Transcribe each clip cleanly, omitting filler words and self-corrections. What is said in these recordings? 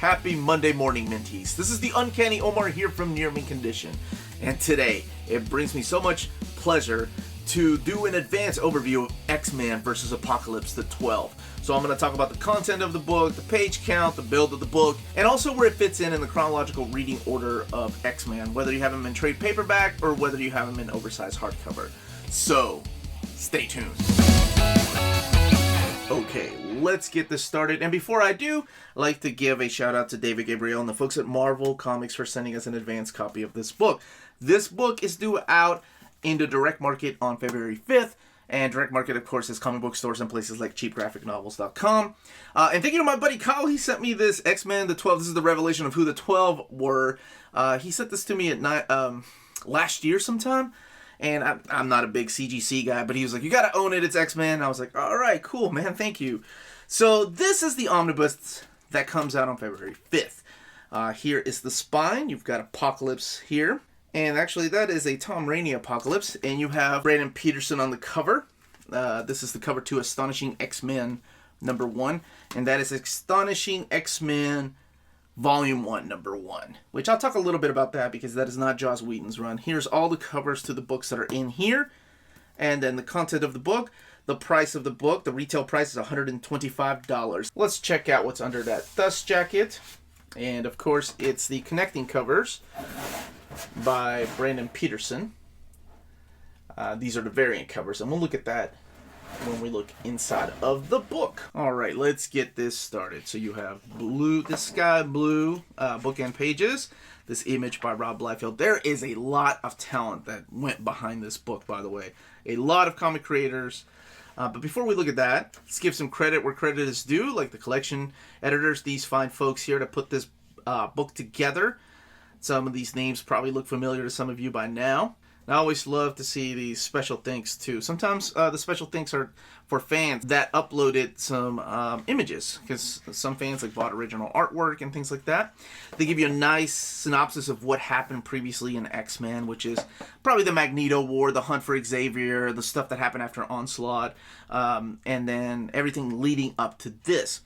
Happy Monday morning, Minties. This is the Uncanny Omar here from Near Mint Condition. And today, it brings me so much pleasure to do an advanced overview of X-Men vs. Apocalypse the 12. So I'm going to talk about the content of the book, the page count, the build of the book, and also where it fits in the chronological reading order of X-Men, whether you have them in trade paperback or whether you have them in oversized hardcover. So, stay tuned. Okay, let's get this started. And before I do, I'd like to give a shout out to David Gabriel and the folks at Marvel Comics for sending us an advanced copy of this book. This book is due out in the direct market on February 5th. And direct market, of course, is comic book stores and places like cheapgraphicnovels.com. And thank you to my buddy Kyle. He sent me this X-Men, the 12. This is the revelation of who the 12 were. He sent this to me at last year sometime. And I'm not a big CGC guy, but he was like, you gotta own it, it's X-Men. And I was like, all right, cool, man, thank you. So this is the omnibus that comes out on February 5th. Here is the spine. You've got Apocalypse here. And actually, that is a Tom Rainey Apocalypse. And you have Brandon Peterson on the cover. This is the cover to Astonishing X-Men #1. And that is Astonishing X-Men Volume 1, #1, which I'll talk a little bit about that because that is not Joss Whedon's run. Here's all the covers to the books that are in here, and then the content of the book, the price of the book. The retail price is $125. Let's check out what's under that dust jacket, and of course, it's the connecting covers by Brandon Peterson. These are the variant covers, and we'll look at that when we look inside of the book. All right, let's get this started. So you have the sky blue bookend pages. This image by Rob Liefeld. There is a lot of talent that went behind this book, by the way. A lot of comic creators. But before we look at that, let's give some credit where credit is due, like the collection editors, these fine folks here to put this book together. Some of these names probably look familiar to some of you by now. I always love to see these special thanks too. Sometimes the special thanks are for fans that uploaded some images, because some fans like bought original artwork and things like that. They give you a nice synopsis of what happened previously in X-Men, which is probably the Magneto War, the hunt for Xavier, the stuff that happened after Onslaught, and then everything leading up to this.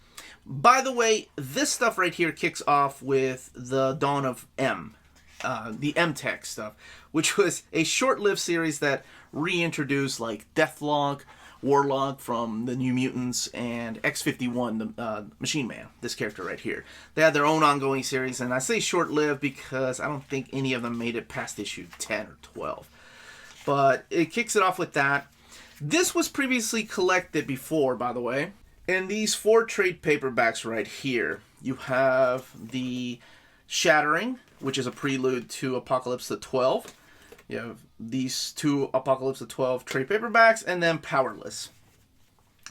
By the way, this stuff right here kicks off with the Dawn of M. The M-Tech stuff, which was a short-lived series that reintroduced like Deathlok, Warlock from the New Mutants, and X-51, the Machine Man, this character right here. They had their own ongoing series, and I say short-lived because I don't think any of them made it past issue 10 or 12. But it kicks it off with that. This was previously collected before, by the way. In these 4 trade paperbacks right here, you have the Shattering, which is a prelude to Apocalypse the 12. You have these 2 Apocalypse the 12 trade paperbacks, and then Powerless.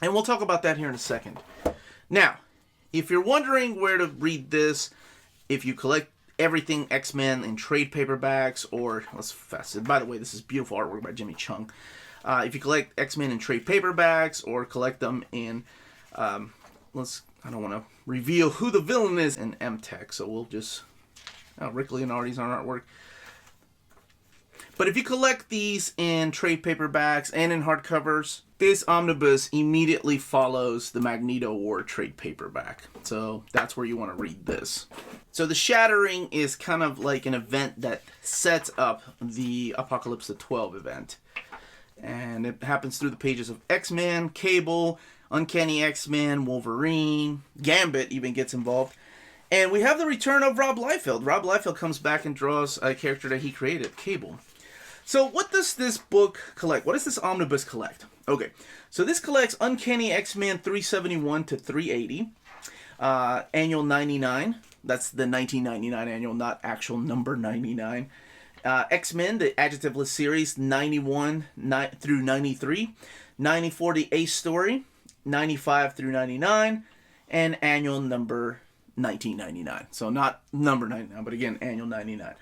And we'll talk about that here in a second. Now, if you're wondering where to read this, if you collect everything X-Men in trade paperbacks, or let's fast it. By the way, this is beautiful artwork by Jimmy Chung. If you collect X-Men in trade paperbacks, or collect them in, I don't want to reveal who the villain is in M-Tech, so we'll just... Rick Leonardi's on artwork. But if you collect these in trade paperbacks and in hardcovers, this omnibus immediately follows the Magneto War trade paperback. So that's where you want to read this. So the Shattering is kind of like an event that sets up the Apocalypse the 12 event. And it happens through the pages of X-Men, Cable, Uncanny X-Men, Wolverine, Gambit even gets involved. And we have the return of Rob Liefeld. Rob Liefeld comes back and draws a character that he created, Cable. So what does this book collect? What does this omnibus collect? Okay, so this collects Uncanny X-Men 371 to 380, annual 99. That's the 1999 annual, not actual number 99. X-Men, the adjectiveless series, 91 through 93. 94, the Ace story, 95 through 99. And annual number 1999. So not number 99, but again, annual 99.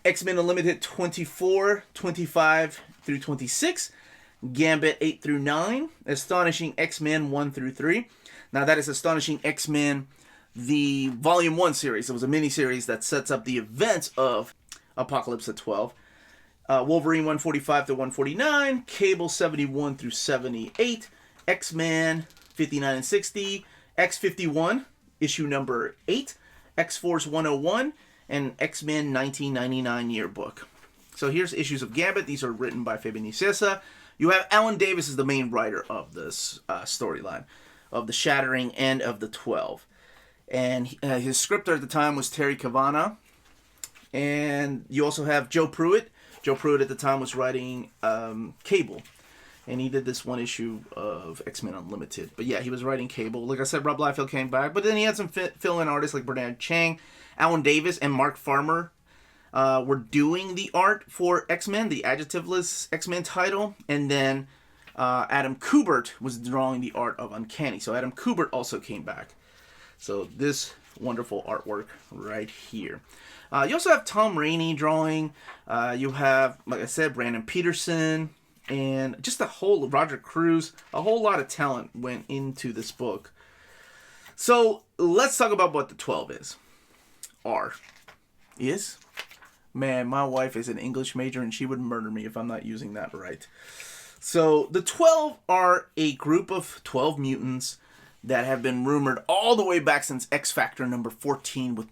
X-Men Unlimited 24, 25 through 26. Gambit 8 through 9. Astonishing X-Men 1 through 3. Now that is Astonishing X-Men, the Volume 1 series. It was a mini-series that sets up the events of Apocalypse the 12. Wolverine 145 to 149. Cable 71 through 78. X-Men 59 and 60. X-51, issue number 8. X-Force 101, and X-Men 1999 yearbook. So here's issues of Gambit. These are written by Fabian Nicieza. You have Alan Davis as the main writer of this storyline, of the Shattering and of the 12. And his scripter at the time was Terry Cavanagh. And you also have Joe Pruitt. Joe Pruitt at the time was writing Cable. And he did this one issue of X-Men Unlimited. But yeah, he was writing Cable. Like I said, Rob Liefeld came back. But then he had some fill-in artists like Bernard Chang, Alan Davis, and Mark Farmer were doing the art for X-Men, the adjectiveless X-Men title. And then Adam Kubert was drawing the art of Uncanny. So Adam Kubert also came back. So this wonderful artwork right here. You also have Tom Rainey drawing. You have, like I said, Brandon Peterson. And just a whole, Roger Cruz, a whole lot of talent went into this book. So let's talk about what the 12 is. R. Is? Man, my wife is an English major and she would murder me if I'm not using that right. So the 12 are a group of 12 mutants that have been rumored all the way back since X Factor number 14 with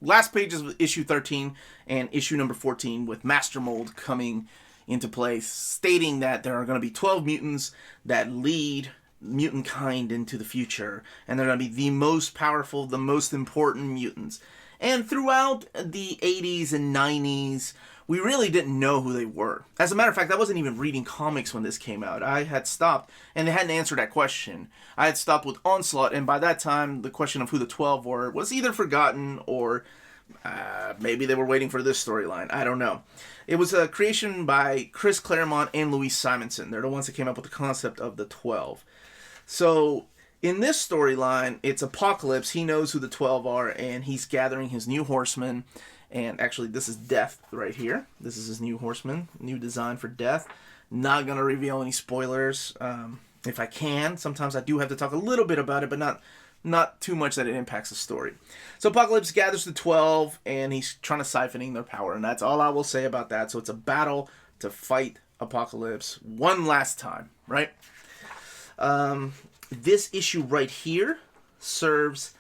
last pages of issue 13 and issue number 14 with Master Mold coming into place, stating that there are going to be 12 mutants that lead mutant kind into the future, and they're going to be the most powerful, the most important mutants. And throughout the 80s and 90s, we really didn't know who they were. As a matter of fact, I wasn't even reading comics when this came out. I had stopped, and they hadn't answered that question. I had stopped with Onslaught, and by that time, the question of who the 12 were was either forgotten or maybe they were waiting for this storyline. I don't know. It was a creation by Chris Claremont and Louise Simonson. They're the ones that came up with the concept of the 12. So in this storyline, it's Apocalypse. He knows who the 12 are, and he's gathering his new horsemen. And actually, this is Death right here. This is his new horseman, new design for Death. Not going to reveal any spoilers. If I can, sometimes I do have to talk a little bit about it, but not too much that it impacts the story. So Apocalypse gathers the 12, and he's trying to siphoning their power, and that's all I will say about that. So it's a battle to fight Apocalypse one last time, right? This issue right here serves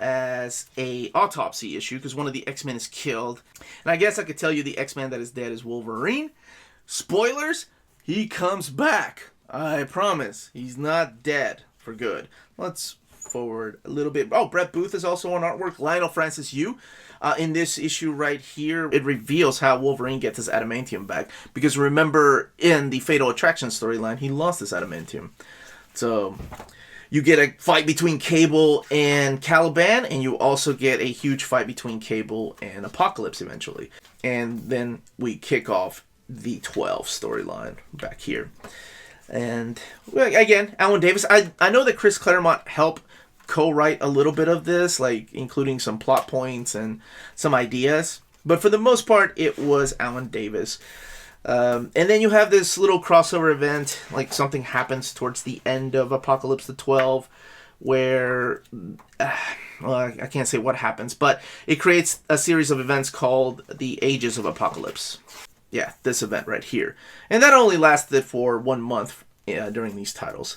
as a autopsy issue because one of the X-Men is killed. And I guess I could tell you the X-Man that is dead is Wolverine. Spoilers, he comes back. I promise. He's not dead for good. Let's forward a little bit. Oh, Brett Booth is also on artwork. Lionel Francis Yu. In this issue right here, it reveals how Wolverine gets his adamantium back. Because remember, in the Fatal Attraction storyline, he lost his adamantium. So you get a fight between Cable and Caliban, and you also get a huge fight between Cable and Apocalypse eventually. And then we kick off the 12 storyline back here. And again, Alan Davis. I know that Chris Claremont helped co-write a little bit of this, like including some plot points and some ideas. But for the most part, it was Alan Davis. And then you have this little crossover event, like something happens towards the end of Apocalypse the 12, where, well, I can't say what happens, but it creates a series of events called the Ages of Apocalypse. Yeah, this event right here. And that only lasted for 1 month during these titles.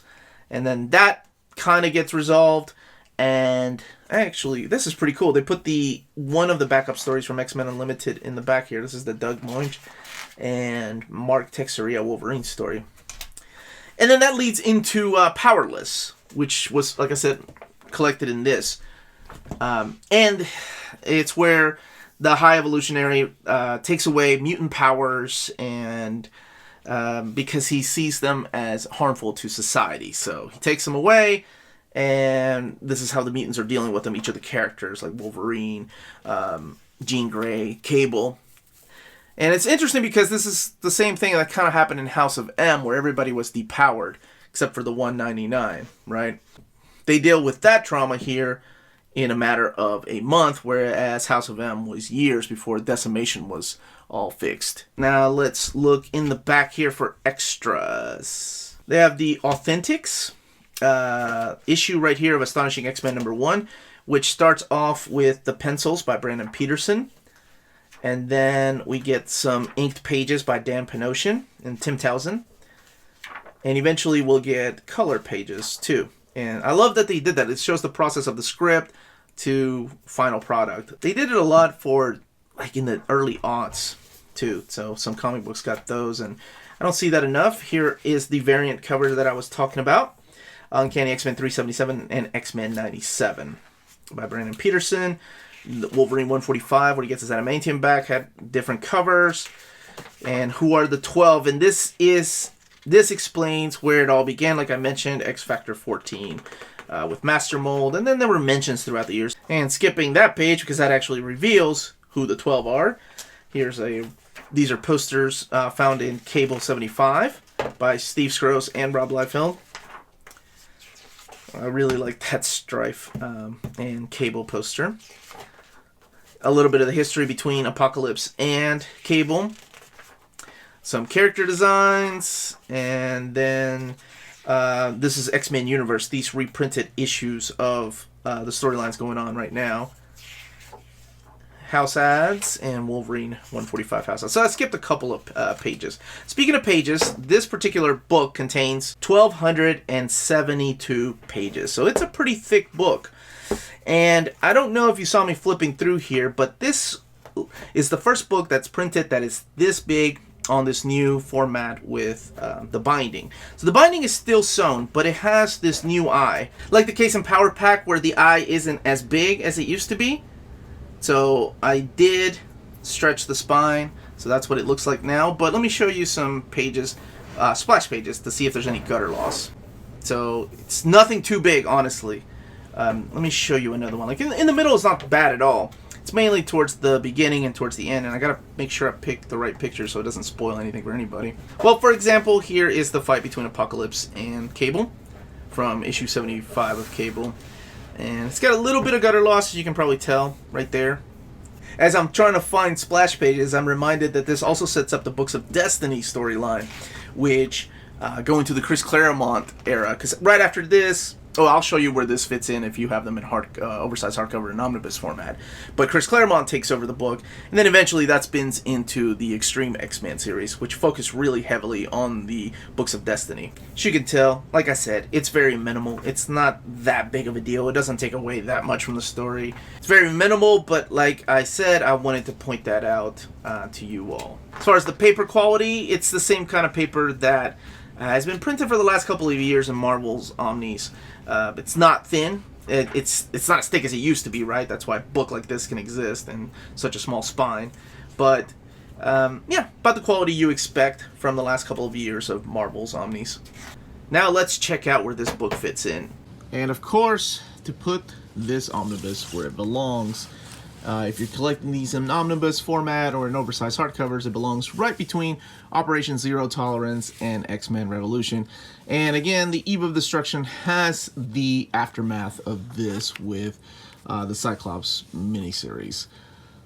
And then that kind of gets resolved. And actually, this is pretty cool. They put one of the backup stories from X-Men Unlimited in the back here. This is the Doug Moench and Mark Texeria Wolverine story. And then that leads into Powerless, which was, like I said, collected in this. And it's where the High Evolutionary takes away mutant powers and because he sees them as harmful to society. So he takes them away, and this is how the mutants are dealing with them. Each of the characters, like Wolverine, Jean Grey, Cable. And it's interesting because this is the same thing that kind of happened in House of M, where everybody was depowered, except for the 199, right? They deal with that trauma here in a matter of a month, whereas House of M was years before Decimation was all fixed. Now let's look in the back here for extras. They have the Authentics issue right here of Astonishing X-Men number 1, which starts off with the pencils by Brandon Peterson. And then we get some inked pages by Dan Panosian and Tim Townsend. And eventually we'll get color pages too. And I love that they did that. It shows the process of the script, to final product. They did it a lot for like in the early aughts too. So some comic books got those, and I don't see that enough. Here is the variant cover that I was talking about. Uncanny X-Men 377 and X-Men 97 by Brandon Peterson. The Wolverine 145, where he gets his adamantium back, had different covers. And who are the 12? And this explains where it all began. Like I mentioned, X Factor 14 with Master Mold. And then there were mentions throughout the years. And skipping that page, because that actually reveals who the 12 are. These are posters found in Cable 75 by Steve Skroce and Rob Liefeld. I really like that Strife and Cable poster. A little bit of the history between Apocalypse and Cable. Some character designs, and then this is X-Men Universe, these reprinted issues of the storylines going on right now. House ads and Wolverine 145 house ads. So I skipped a couple of pages. Speaking of pages, this particular book contains 1,272 pages. So it's a pretty thick book. And I don't know if you saw me flipping through here, but this is the first book that's printed that is this big on this new format with the binding. So the binding is still sewn, but it has this new eye. Like the case in Power Pack where the eye isn't as big as it used to be. So I did stretch the spine, so that's what it looks like now. But let me show you some pages, splash pages, to see if there's any gutter loss. So it's nothing too big, honestly. Let me show you another one. Like in the middle is not bad at all. It's mainly towards the beginning and towards the end, and I gotta make sure I pick the right picture so it doesn't spoil anything for anybody. Well, for example, here is the fight between Apocalypse and Cable from issue 75 of Cable. And it's got a little bit of gutter loss, as you can probably tell right there. As I'm trying to find splash pages, I'm reminded that this also sets up the Books of Destiny storyline, which go into the Chris Claremont era. Because right after this, I'll show you where this fits in if you have them in oversized hardcover and omnibus format. But Chris Claremont takes over the book, and then eventually that spins into the Extreme X-Men series, which focus really heavily on the Books of Destiny. As you can tell, like I said, it's very minimal. It's not that big of a deal. It doesn't take away that much from the story. It's very minimal, but like I said, I wanted to point that out to you all. As far as the paper quality, it's the same kind of paper that has been printed for the last couple of years in Marvel's Omnis. It's not thin. It's not as thick as it used to be, right? That's why a book like this can exist in such a small spine. But, yeah, about the quality you expect from the last couple of years of Marvel's Omnis. Now let's check out where this book fits in. And of course, to put this omnibus where it belongs, if you're collecting these in omnibus format or in oversized hardcovers, it belongs right between Operation Zero Tolerance and X-Men Revolution. And again, the Eve of Destruction has the aftermath of this with the Cyclops miniseries.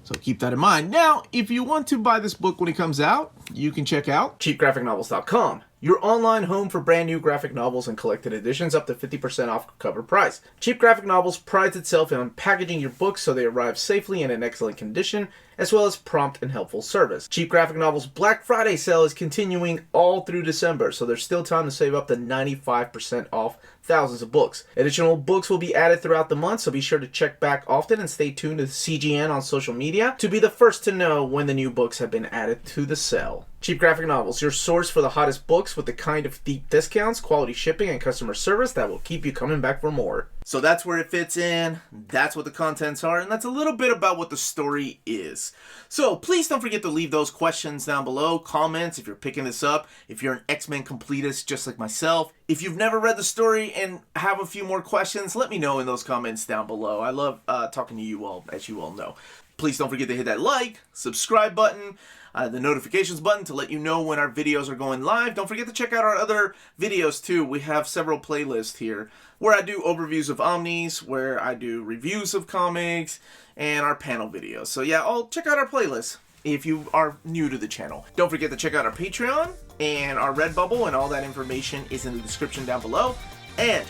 So keep that in mind. Now, if you want to buy this book when it comes out, you can check out cheapgraphicnovels.com. Your online home for brand new graphic novels and collected editions up to 50% off cover price. Cheap Graphic Novels prides itself on packaging your books so they arrive safely and in excellent condition, as well as prompt and helpful service. Cheap Graphic Novels Black Friday sale is continuing all through December, so there's still time to save up to 95% off thousands of books. Additional books will be added throughout the month, so be sure to check back often and stay tuned to CGN on social media to be the first to know when the new books have been added to the sale. Cheap Graphic Novels, your source for the hottest books with the kind of deep discounts, quality shipping, and customer service that will keep you coming back for more. So that's where it fits in, that's what the contents are, and that's a little bit about what the story is. So please don't forget to leave those questions down below, comments if you're picking this up, if you're an X-Men completist just like myself. If you've never read the story and have a few more questions, let me know in those comments down below. I love talking to you all, as you all know. Please don't forget to hit that like, subscribe button, the notifications button to let you know when our videos are going live. Don't forget to check out our other videos too. We have several playlists here where I do overviews of Omnis, where I do reviews of comics, and our panel videos. So yeah, check out our playlists if you are new to the channel. Don't forget to check out our Patreon and our Redbubble, and all that information is in the description down below. And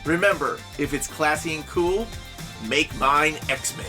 remember, if it's classy and cool, make mine X-Men.